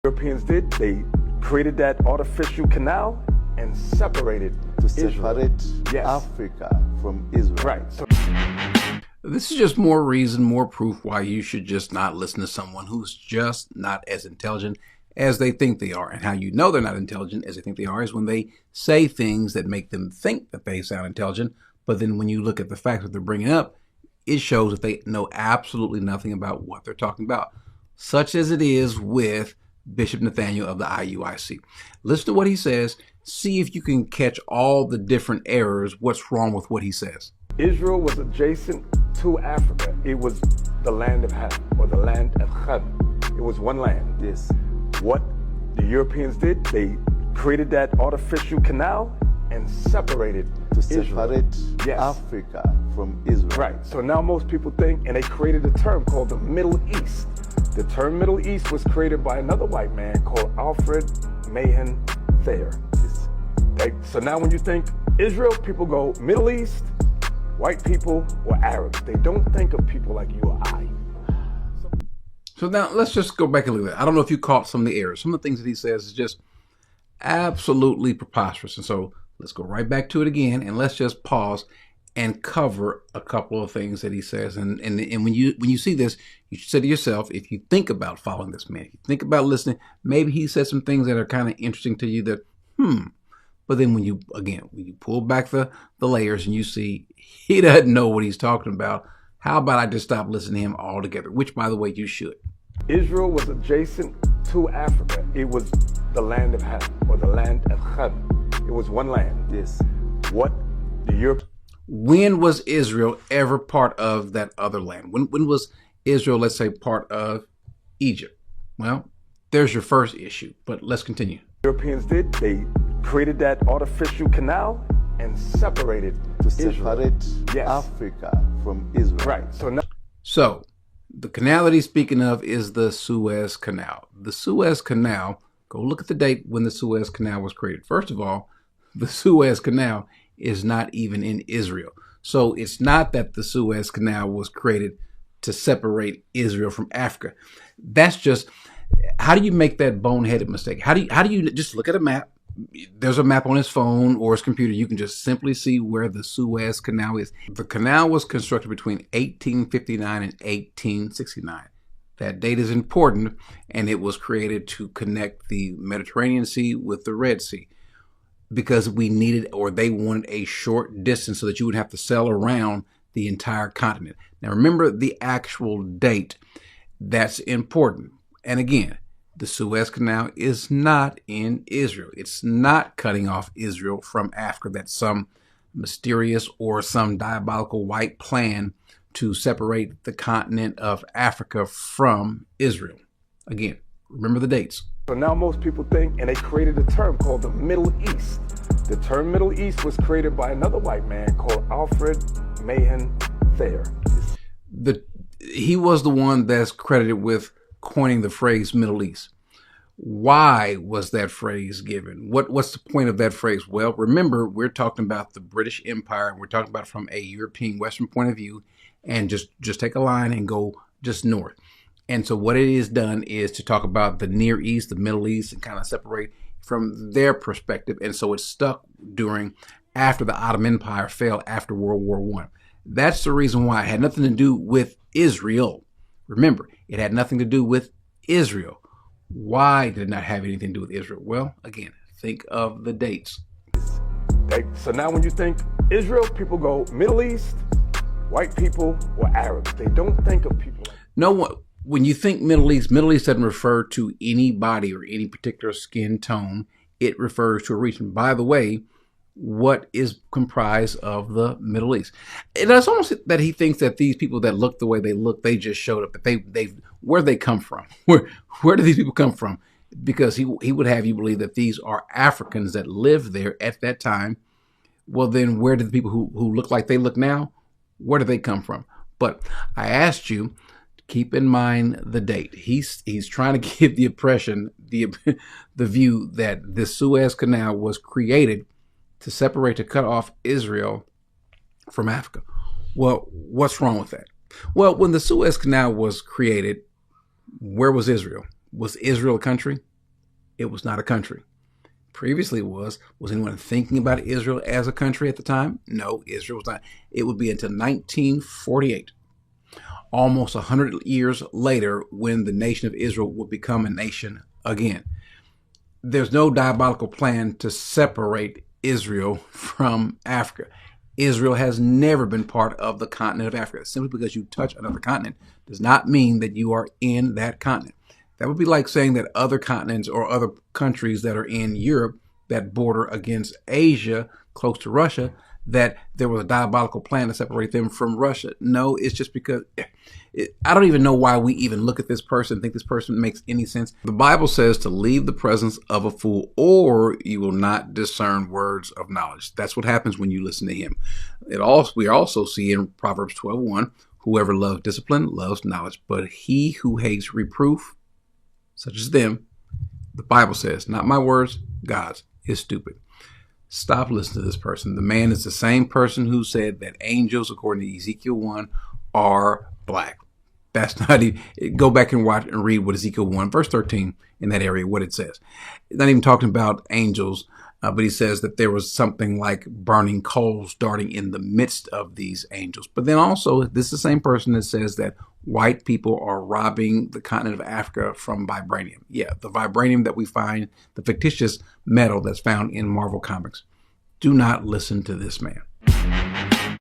Europeans did, they created that artificial canal and separated to Israel. separate Yes. Africa from Israel. Right. So This is just more reason, more proof why you should just not listen to someone who's just not as intelligent as they think they are. And how you know they're not intelligent as they think they are is when they say things that make them think that they sound intelligent. But then when you look at the facts that they're bringing up, it shows that they know absolutely nothing about what they're talking about, such as it is with Bishop Nathaniel of the IUIC. Listen to what he says. See if you can catch all the different errors. What's wrong with what he says? Israel was adjacent to Africa. It was the land of Ham, or the land of Ham. It was one land. Yes. What the Europeans did, they created that artificial canal and separated To Israel. separate Yes. Africa from Israel. Right. So now most people think, and they created a term called the Middle East. The term Middle East was created by another white man called Alfred Mahan Thayer. Yes. So now when you think Israel, people go Middle East, white people, or Arabs. They don't think of people like you or I. So now let's just go back and look at that. I don't know if you caught some of the errors. Some of the things that he says is just absolutely preposterous. And so let's go right back to it again, and let's just pause and cover a couple of things that he says. And when you see this, you should say to yourself, if you think about following this man, if you think about listening, maybe he said some things that are kind of interesting to you that, But then when you pull back the layers and you see he doesn't know what he's talking about, how about I just stop listening to him altogether? Which, by the way, you should. Israel was adjacent to Africa. It was the land of Ham, or the land of Ham. It was one land. Yes. What the Europe. When was Israel ever part of that other land? When was Israel, let's say, part of Egypt? Well, there's your first issue, but let's continue. Europeans did, they created that artificial canal and separated To Israel. separate Yes. Africa from Israel. Right. So now So the canal that he's speaking of is the Suez Canal. The Suez Canal, go look at the date when the Suez Canal was created. First of all, the Suez Canal is not even in Israel. So it's not that the Suez Canal was created to separate Israel from Africa. That's just, how do you make that boneheaded mistake? How do you just look at a map? There's a map on his phone or his computer. You can just simply see where the Suez Canal is. The canal was constructed between 1859 and 1869. That date is important, and it was created to connect the Mediterranean Sea with the Red Sea, because we needed, or they wanted, a short distance so that you would have to sail around the entire continent. Now remember the actual date. That's important. And again, the Suez Canal is not in Israel. It's not cutting off Israel from Africa. That's some mysterious or some diabolical white plan to separate the continent of Africa from Israel. Again, remember the dates. So now most people think, and they created a term called the Middle East. The term Middle East was created by another white man called Alfred Mahan Thayer. He was the one that's credited with coining the phrase Middle East. Why was that phrase given? What's the point of that phrase? Well, remember, we're talking about the British Empire. We're talking about it from a European Western point of view, and just take a line and go just north. And so what it is done is to talk about the Near East, the Middle East, and kind of separate from their perspective. And so it stuck after the Ottoman Empire fell after World War I. That's the reason why. It had nothing to do with Israel. Remember, it had nothing to do with Israel. Why did it not have anything to do with Israel? Well, again, think of the dates. So now when you think Israel, people go Middle East, white people, or Arabs. They don't think of people like No one. When you think Middle East doesn't refer to anybody or any particular skin tone. It refers to a region. By the way, what is comprised of the Middle East? And it's almost that he thinks that these people that look the way they look, they just showed up. That where they come from? Where do these people come from? Because he would have you believe that these are Africans that lived there at that time. Well, then where do the people who look like they look now? Where do they come from? But I asked you, keep in mind the date. He's trying to give the impression, the view that the Suez Canal was created to separate, to cut off Israel from Africa. Well, what's wrong with that? Well, when the Suez Canal was created, where was Israel? Was Israel a country? It was not a country. Previously it was. Was anyone thinking about Israel as a country at the time? No, Israel was not. It would be until 1948, almost 100 years later, when the nation of Israel would become a nation again. There's no diabolical plan to separate Israel from Africa. Israel has never been part of the continent of Africa. Simply because you touch another continent does not mean that you are in that continent. That would be like saying that other continents or other countries that are in Europe that border against Asia, close to Russia, that there was a diabolical plan to separate them from Russia. No, it's just because I don't even know why we even look at this person and think this person makes any sense. The Bible says to leave the presence of a fool, or you will not discern words of knowledge. That's what happens when you listen to him. We also see in Proverbs 12:1, whoever loves discipline loves knowledge, but he who hates reproof, such as them, the Bible says, not my words, God's, is stupid. Stop listening to this person. The man is the same person who said that angels, according to Ezekiel 1, are black. That's not even, go back and watch and read what Ezekiel 1, verse 13, in that area, what it says. It's not even talking about angels, but he says that there was something like burning coals darting in the midst of these angels. But then also, this is the same person that says that white people are robbing the continent of Africa from vibranium. Yeah, the vibranium that we find, the fictitious metal that's found in Marvel Comics. Do not listen to this man.